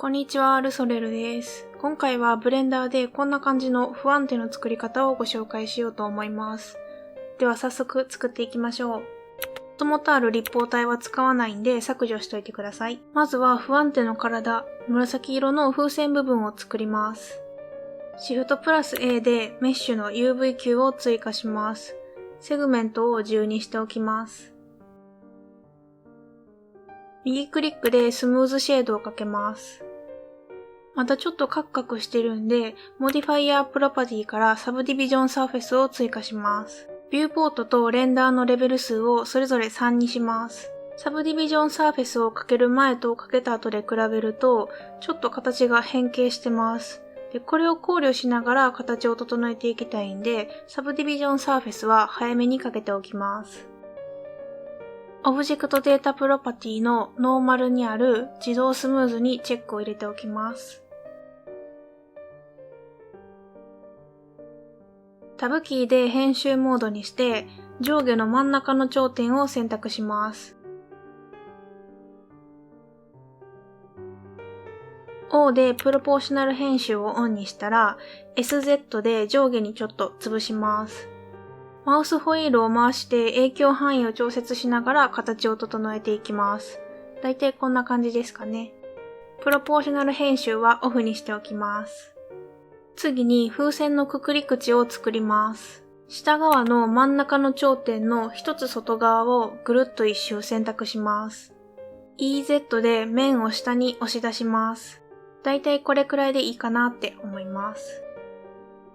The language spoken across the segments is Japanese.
こんにちは、ルソレルです。今回はブレンダーでこんな感じの不安定の作り方をご紹介しようと思います。では早速作っていきましょう。もともとある立方体は使わないんで削除しておいてください。まずは不安定の体、紫色の風船部分を作ります。シフトプラス A でメッシュの UV 球を追加します。セグメントを10にしておきます。右クリックでスムーズシェードをかけます。またちょっとカクカクしてるんで、モディファイアプロパティからサブディビジョンサーフェスを追加します。ビューポートとレンダーのレベル数をそれぞれ3にします。サブディビジョンサーフェスをかける前とかけた後で比べると、ちょっと形が変形してます。で、これを考慮しながら形を整えていきたいんで、サブディビジョンサーフェスは早めにかけておきます。オブジェクトデータプロパティのノーマルにある自動スムーズにチェックを入れておきます。タブキーで編集モードにして上下の真ん中の頂点を選択します。O でプロポーショナル編集をオンにしたら SZ で上下にちょっと潰します。マウスホイールを回して影響範囲を調節しながら形を整えていきます。だいたいこんな感じですかね。プロポーショナル編集はオフにしておきます。次に風船のくくり口を作ります。下側の真ん中の頂点の一つ外側をぐるっと一周選択します。EZ で面を下に押し出します。だいたいこれくらいでいいかなって思います。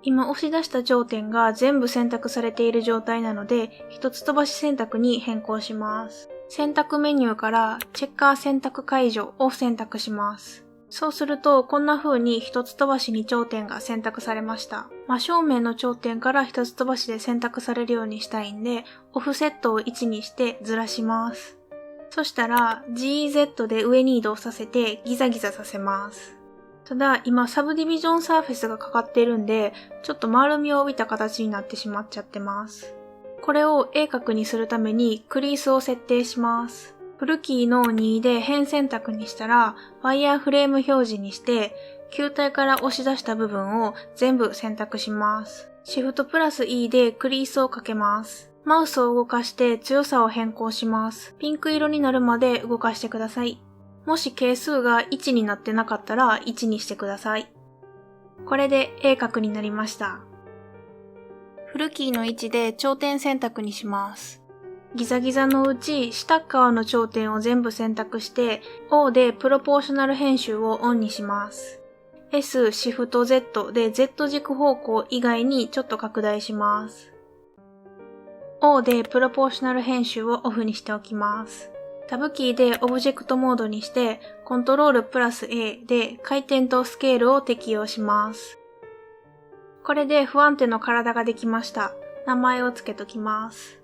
今押し出した頂点が全部選択されている状態なので、一つ飛ばし選択に変更します。選択メニューからチェッカー選択解除を選択します。そうするとこんな風に一つ飛ばしに頂点が選択されました。真正面の頂点から一つ飛ばしで選択されるようにしたいんで、オフセットを1にしてずらします。そしたら GZ で上に移動させてギザギザさせます。ただ今サブディビジョンサーフェスがかかっているんで、ちょっと丸みを帯びた形になってしまっちゃってます。これを鋭角にするためにクリースを設定します。フルキーの2で辺選択にしたら、ワイヤーフレーム表示にして、球体から押し出した部分を全部選択します。シフトプラス E でクリースをかけます。マウスを動かして強さを変更します。ピンク色になるまで動かしてください。もし係数が1になってなかったら1にしてください。これで鋭角になりました。フルキーの位置で頂点選択にします。ギザギザのうち下側の頂点を全部選択して O でプロポーショナル編集をオンにします。S、シフト Z で Z 軸方向以外にちょっと拡大します。O でプロポーショナル編集をオフにしておきます。タブキーでオブジェクトモードにしてコントロールプラス A で回転とスケールを適用します。これで不安定の体ができました。名前をつけときます。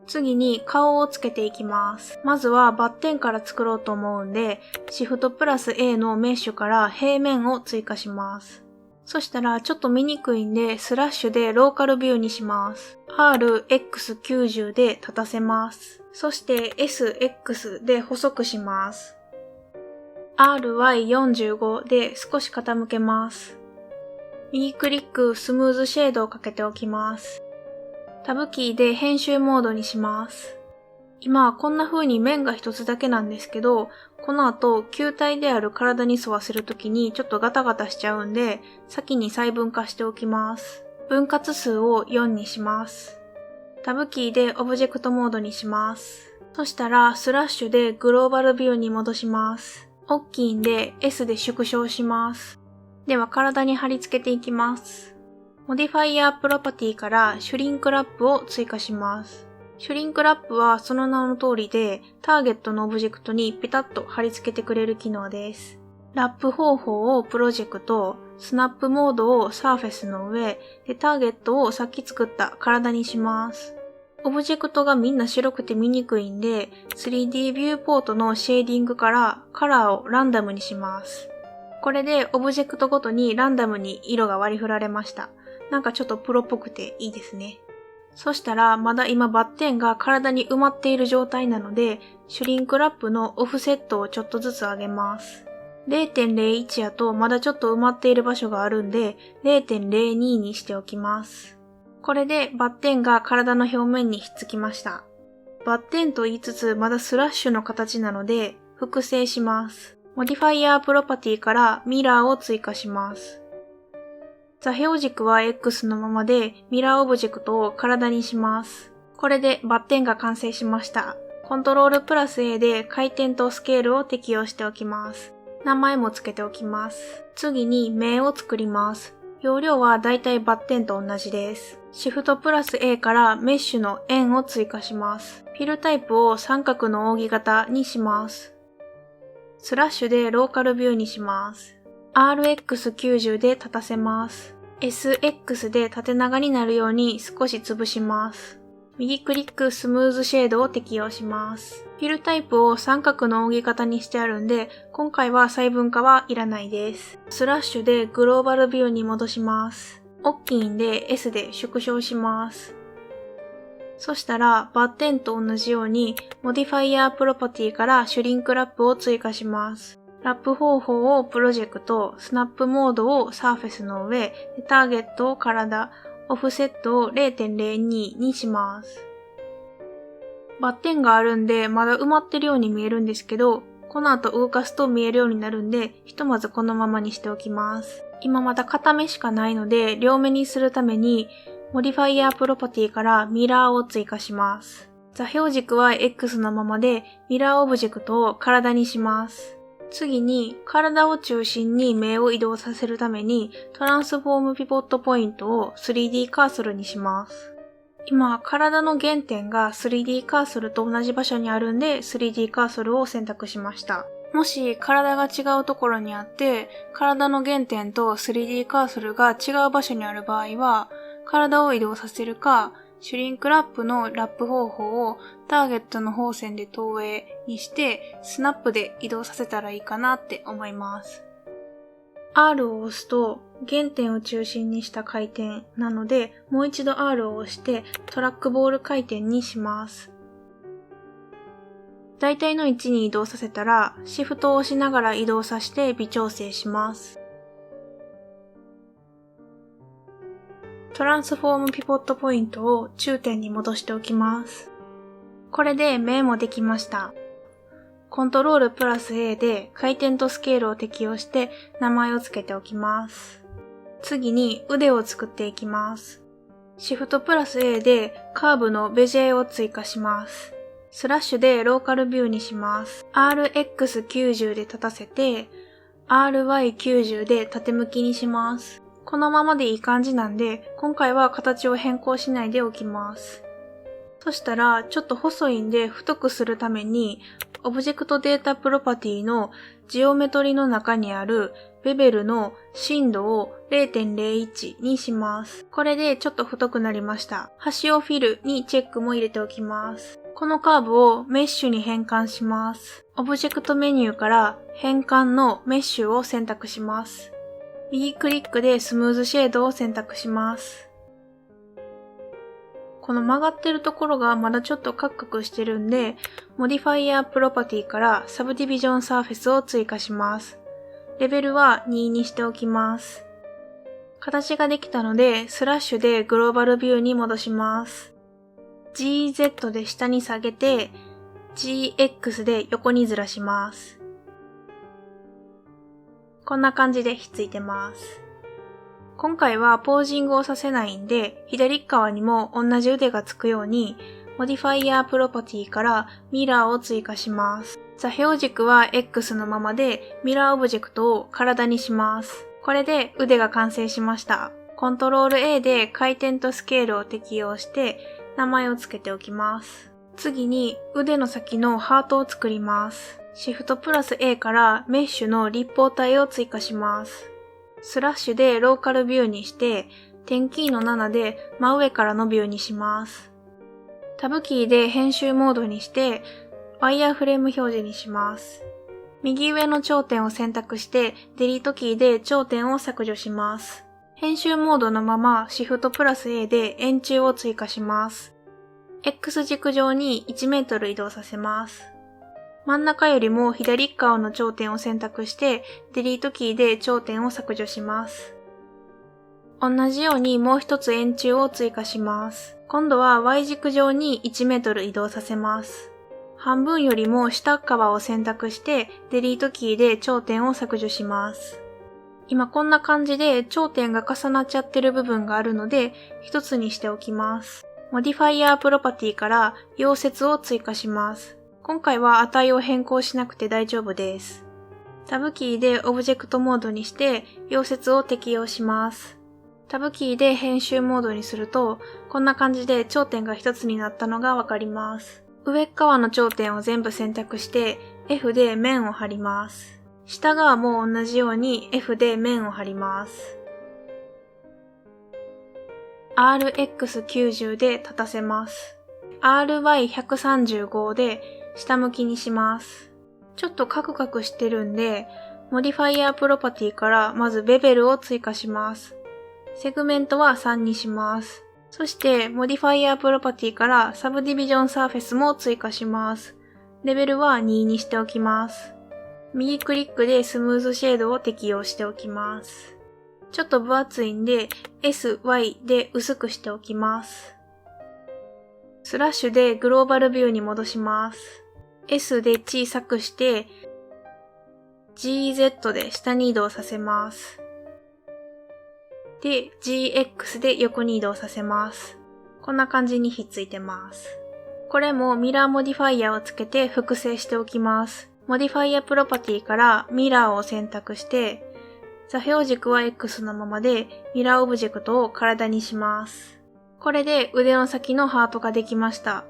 次に顔をつけていきます。まずはバッテンから作ろうと思うんで、シフトプラス A のメッシュから平面を追加します。そしたらちょっと見にくいんで、スラッシュでローカルビューにします。RX90 で立たせます。そして SX で細くします。RY45 で少し傾けます。右クリックスムーズシェードをかけておきます。タブキーで編集モードにします。今はこんな風に面が一つだけなんですけど、この後球体である体に沿わせるときにちょっとガタガタしちゃうんで、先に細分化しておきます。分割数を4にします。タブキーでオブジェクトモードにします。そしたらスラッシュでグローバルビューに戻します。大きいんで S で縮小します。では体に貼り付けていきます。モディファイアプロパティからシュリンクラップを追加します。シュリンクラップはその名の通りでターゲットのオブジェクトにピタッと貼り付けてくれる機能です。ラップ方法をプロジェクト、スナップモードをサーフェスの上でターゲットをさっき作った体にします。オブジェクトがみんな白くて見にくいんで 3D ビューポートのシェーディングからカラーをランダムにします。これでオブジェクトごとにランダムに色が割り振られました。なんかちょっとプロっぽくていいですね。そしたらまだ今バッテンが体に埋まっている状態なので、シュリンクラップのオフセットをちょっとずつ上げます。0.01 やとまだちょっと埋まっている場所があるんで 0.02 にしておきます。これでバッテンが体の表面にひっつきました。バッテンと言いつつまだスラッシュの形なので複製します。モディファイヤープロパティからミラーを追加します。座標軸は X のままでミラーオブジェクトを体にします。これでバッテンが完成しました。コントロールプラス A で回転とスケールを適用しておきます。名前も付けておきます。次に目を作ります。容量はだいたいバッテンと同じです。シフトプラス A からメッシュの円を追加します。フィルタイプを三角の扇形にします。スラッシュでローカルビューにします。RX90 で立たせます。SX で縦長になるように少し潰します。右クリックスムーズシェードを適用します。フィルタイプを三角の扇形にしてあるんで、今回は細分化はいらないです。スラッシュでグローバルビューに戻します。大きいんで S で縮小します。そしたらバッテンと同じようにモディファイヤープロパティからシュリンクラップを追加します。ラップ方法をプロジェクト、スナップモードをサーフェスの上、ターゲットを体、オフセットを 0.02 にします。バッテンがあるんでまだ埋まってるように見えるんですけど、この後動かすと見えるようになるんで、ひとまずこのままにしておきます。今まだ片目しかないので、両目にするために、モディファイヤープロパティからミラーを追加します。座標軸は X のままで、ミラーオブジェクトを体にします。次に、体を中心に目を移動させるために、トランスフォームピボットポイントを 3D カーソルにします。今、体の原点が 3D カーソルと同じ場所にあるんで、3D カーソルを選択しました。もし、体が違うところにあって、体の原点と 3D カーソルが違う場所にある場合は、体を移動させるか、シュリンクラップのラップ方法をターゲットの方線で投影にして、スナップで移動させたらいいかなって思います。R を押すと原点を中心にした回転なので、もう一度 R を押してトラックボール回転にします。大体の位置に移動させたら、シフトを押しながら移動させて微調整します。トランスフォームピボットポイントを中点に戻しておきます。これで目もできました。コントロールプラス A で回転とスケールを適用して名前を付けておきます。次に腕を作っていきます。シフトプラス A でカーブのベジェを追加します。スラッシュでローカルビューにします。RX90 で立たせて RY90 で縦向きにします。このままでいい感じなんで、今回は形を変更しないでおきます。そしたら、ちょっと細いんで太くするために、オブジェクトデータプロパティのジオメトリの中にあるベベルの深度を 0.01 にします。これでちょっと太くなりました。端をフィルにチェックも入れておきます。このカーブをメッシュに変換します。オブジェクトメニューから変換のメッシュを選択します。右クリックでスムーズシェードを選択します。この曲がってるところがまだちょっとカクカクしてるんで、モディファイヤープロパティからサブディビジョンサーフェスを追加します。レベルは2にしておきます。形ができたので、スラッシュでグローバルビューに戻します。GZ で下に下げて、GX で横にずらします。こんな感じでひっついてます。今回はポージングをさせないんで、左側にも同じ腕がつくように、モディファイヤープロパティからミラーを追加します。座標軸は X のままで、ミラーオブジェクトを体にします。これで腕が完成しました。コントロール A で回転とスケールを適用して、名前を付けておきます。次に腕の先のハートを作ります。シフトプラス A からメッシュの立方体を追加します。スラッシュでローカルビューにして、点キーの7で真上からのビューにします。タブキーで編集モードにして、ワイヤーフレーム表示にします。右上の頂点を選択して、デリートキーで頂点を削除します。編集モードのままシフトプラス A で円柱を追加します。X 軸上に1メートル移動させます。真ん中よりも左側の頂点を選択して、デリートキーで頂点を削除します。同じようにもう一つ円柱を追加します。今度は Y 軸上に1メートル移動させます。半分よりも下側を選択して、デリートキーで頂点を削除します。今こんな感じで頂点が重なっちゃってる部分があるので、一つにしておきます。モディファイアプロパティから溶接を追加します。今回は値を変更しなくて大丈夫です。タブキーでオブジェクトモードにして溶接を適用します。タブキーで編集モードにすると、こんな感じで頂点が一つになったのがわかります。上側の頂点を全部選択して F で面を貼ります。下側も同じように F で面を貼ります。RX90 で立たせます。RY135 で下向きにします。ちょっとカクカクしてるんで、モディファイアプロパティからまずベベルを追加します。セグメントは3にします。そして、モディファイアプロパティからサブディビジョンサーフェスも追加します。レベルは2にしておきます。右クリックでスムーズシェードを適用しておきます。ちょっと分厚いんで、SY で薄くしておきます。スラッシュでグローバルビューに戻します。S で小さくして、GZ で下に移動させます。で、GX で横に移動させます。こんな感じにひっついてます。これもミラーモディファイアをつけて複製しておきます。モディファイアプロパティからミラーを選択して、座標軸は X のままでミラーオブジェクトを体にします。これで腕の先のハートができました。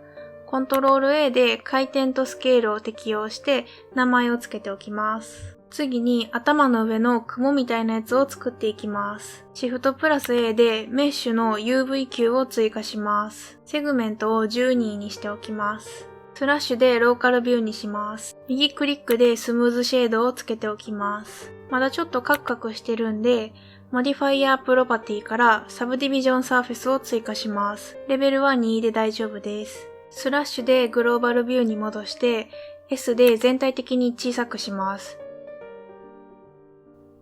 コントロール A で回転とスケールを適用して名前をつけておきます。次に頭の上の雲みたいなやつを作っていきます。シフトプラス A でメッシュの UV 球を追加します。セグメントを12にしておきます。スラッシュでローカルビューにします。右クリックでスムーズシェードをつけておきます。まだちょっとカクカクしてるんで、モディファイアプロパティからサブディビジョンサーフェスを追加します。レベルは2で大丈夫です。スラッシュでグローバルビューに戻して、S で全体的に小さくします。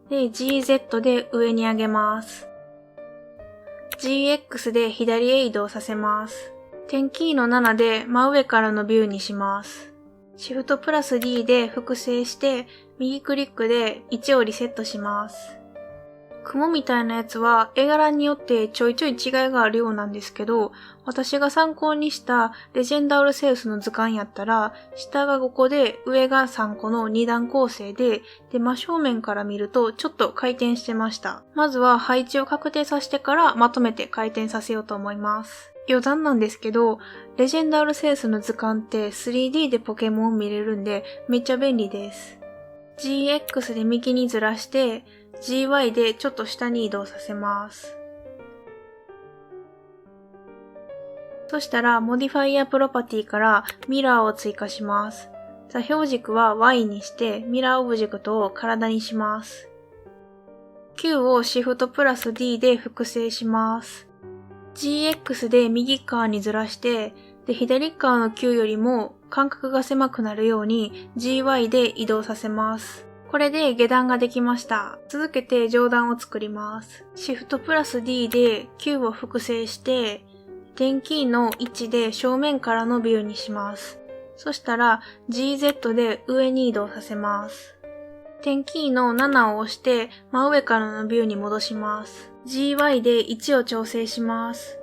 で、GZ で上に上げます。GX で左へ移動させます。点キーの7で真上からのビューにします。シフトプラス D で複製して、右クリックで位置をリセットします。雲みたいなやつは絵柄によってちょいちょい違いがあるようなんですけど、私が参考にしたレジェンダールセウスの図鑑やったら、下が5個で上が3個の2段構成で、真正面から見るとちょっと回転してました。まずは配置を確定させてからまとめて回転させようと思います。余談なんですけど、レジェンダールセウスの図鑑って 3D でポケモン見れるんでめっちゃ便利です。GX で右にずらして、GY でちょっと下に移動させます。そしたら、モディファイアプロパティからミラーを追加します。座標軸は Y にして、ミラーオブジェクトを体にします。Q をシフトプラス D で複製します。GX で右側にずらして、左側の Q よりも間隔が狭くなるように GY で移動させます。これで下段ができました。続けて上段を作ります。シフトプラス D で Q を複製して、点キーの位置で正面からのビューにします。そしたら GZ で上に移動させます。点キーの7を押して真上からのビューに戻します。GY で位置を調整します。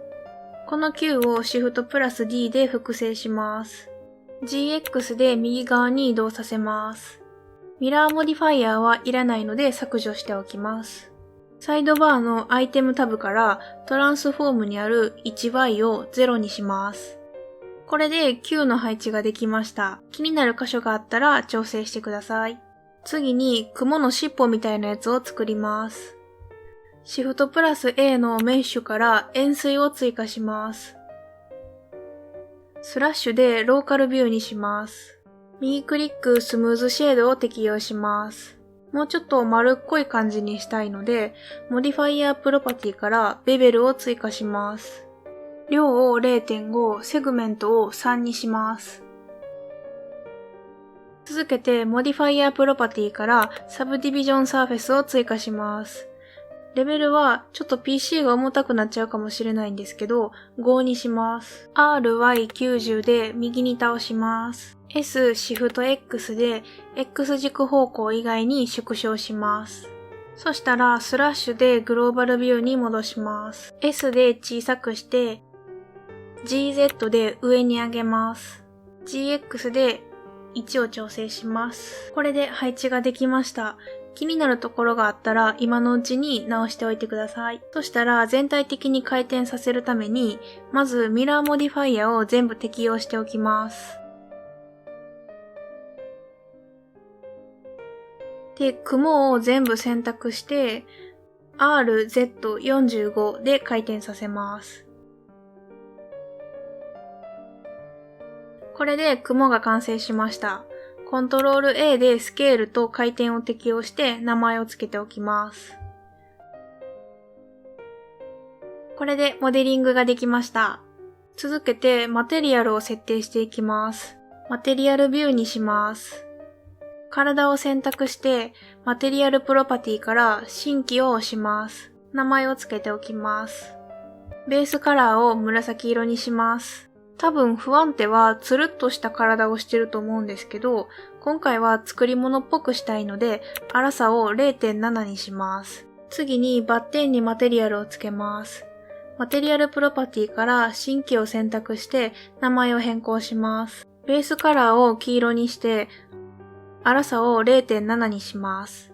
この Q をシフトプラス D で複製します。GX で右側に移動させます。ミラーモディファイアはいらないので削除しておきます。サイドバーのアイテムタブからトランスフォームにある 1Y を0にします。これで Q の配置ができました。気になる箇所があったら調整してください。次に雲の尻尾みたいなやつを作ります。シフトプラス A のメッシュから円錐を追加します。スラッシュでローカルビューにします。右クリックスムーズシェードを適用します。もうちょっと丸っこい感じにしたいので、モディファイアプロパティからベベルを追加します。量を 0.5、セグメントを3にします。続けて Modifier Property から Subdivision Surface を追加します。レベルはちょっと PC が重たくなっちゃうかもしれないんですけど、5にします。RY90 で右に倒します。S Shift X で X 軸方向以外に縮小します。そしたらスラッシュでグローバルビューに戻します。S で小さくして GZ で上に上げます。GX で位置を調整します。これで配置ができました。気になるところがあったら今のうちに直しておいてください。そしたら全体的に回転させるために、まずミラーモディファイアを全部適用しておきます。で、雲を全部選択して、RZ45 で回転させます。これで雲が完成しました。コントロール A でスケールと回転を適用して名前を付けておきます。これでモデリングができました。続けてマテリアルを設定していきます。マテリアルビューにします。体を選択してマテリアルプロパティから新規を押します。名前を付けておきます。ベースカラーを紫色にします。多分不安定はつるっとした体をしてると思うんですけど、今回は作り物っぽくしたいので、粗さを 0.7 にします。次にバッテンにマテリアルをつけます。マテリアルプロパティから新規を選択して名前を変更します。ベースカラーを黄色にして、粗さを 0.7 にします。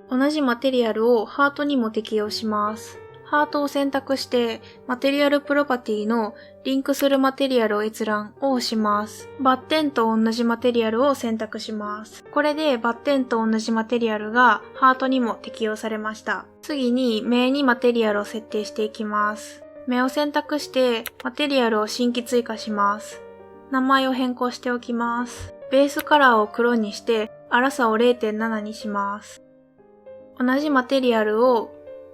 同じマテリアルをハートにも適用します。ハートを選択して、マテリアルプロパティのリンクするマテリアル閲覧を押します。バッテンと同じマテリアルを選択します。これでバッテンと同じマテリアルがハートにも適用されました。次に目にマテリアルを設定していきます。目を選択してマテリアルを新規追加します。名前を変更しておきます。ベースカラーを黒にして粗さを 0.7 にします。同じマテリアルを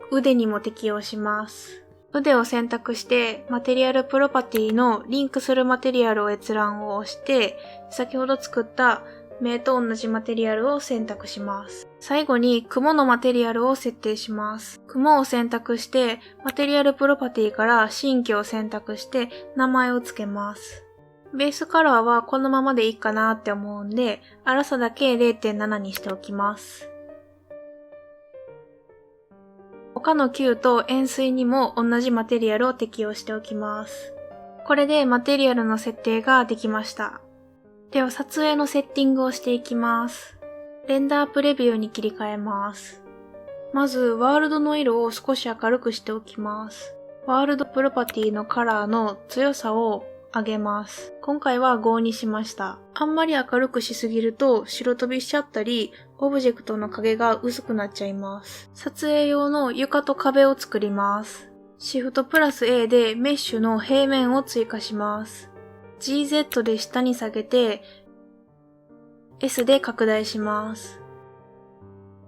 腕にも適用します。腕を選択してマテリアルプロパティのリンクするマテリアルを閲覧を押して、先ほど作った目と同じマテリアルを選択します。最後に雲のマテリアルを設定します。雲を選択してマテリアルプロパティから新規を選択して名前を付けます。ベースカラーはこのままでいいかなって思うんで、粗さだけ 0.7 にしておきます。他の球と円錐にも同じマテリアルを適用しておきます。これでマテリアルの設定ができました。では撮影のセッティングをしていきます。レンダープレビューに切り替えます。まずワールドの色を少し明るくしておきます。ワールドプロパティのカラーの強さを上げます。今回は5にしました。あんまり明るくしすぎると白飛びしちゃったり、オブジェクトの影が薄くなっちゃいます。撮影用の床と壁を作ります。シフトプラス A でメッシュの平面を追加します。GZ で下に下げて S で拡大します。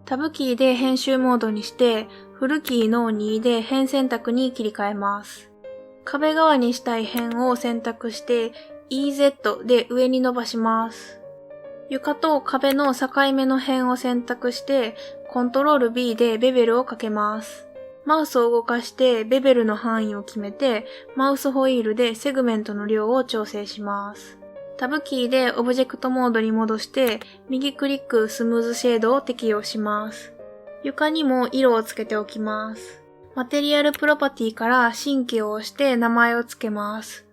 タブキーで編集モードにしてフルキーの2で辺選択に切り替えます。壁側にしたい辺を選択して EZ で上に伸ばします。床と壁の境目の辺を選択してコントロール B でベベルをかけます。マウスを動かしてベベルの範囲を決めてマウスホイールでセグメントの量を調整します。タブキーでオブジェクトモードに戻して右クリックスムーズシェードを適用します。床にも色をつけておきます。マテリアルプロパティから新規を押して名前をつけます。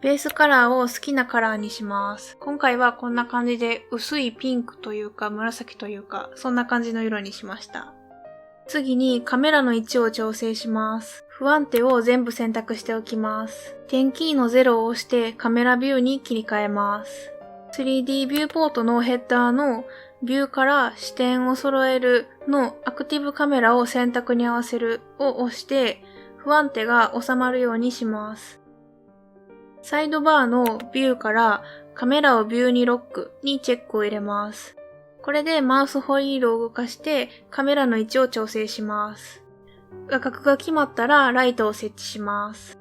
ベースカラーを好きなカラーにします。今回はこんな感じで薄いピンクというか紫というかそんな感じの色にしました。次にカメラの位置を調整します。不安定を全部選択しておきます。点キーの0を押してカメラビューに切り替えます。3D ビューポートのヘッダーのビューから視点を揃えるのアクティブカメラを選択に合わせるを押して不安定が収まるようにします。サイドバーのビューからカメラをビューにロックにチェックを入れます。これでマウスホイールを動かしてカメラの位置を調整します。画角が決まったらライトを設置します。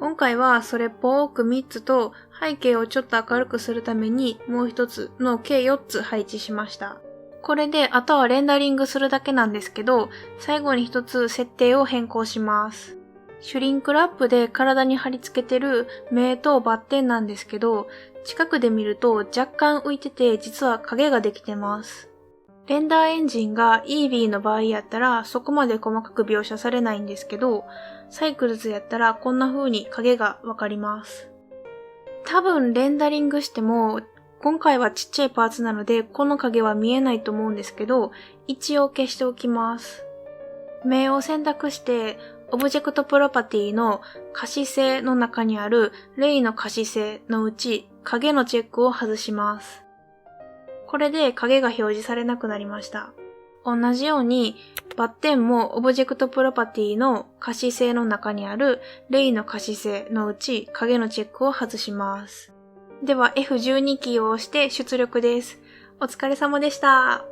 今回はそれっぽく3つと背景をちょっと明るくするためにもう1つの計4つ配置しました。これであとはレンダリングするだけなんですけど、最後に1つ設定を変更します。シュリンクラップで体に貼り付けてる目とバッテンなんですけど、近くで見ると若干浮いてて実は影ができてます。レンダーエンジンが Eevee の場合やったらそこまで細かく描写されないんですけど、サイクルズやったらこんな風に影がわかります。多分レンダリングしても今回はちっちゃいパーツなのでこの影は見えないと思うんですけど、一応消しておきます。目を選択してオブジェクトプロパティの可視性の中にあるレイの可視性のうち影のチェックを外します。これで影が表示されなくなりました。同じようにバッテンもオブジェクトプロパティの可視性の中にあるレイの可視性のうち影のチェックを外します。では F12 キーを押して出力です。お疲れ様でした。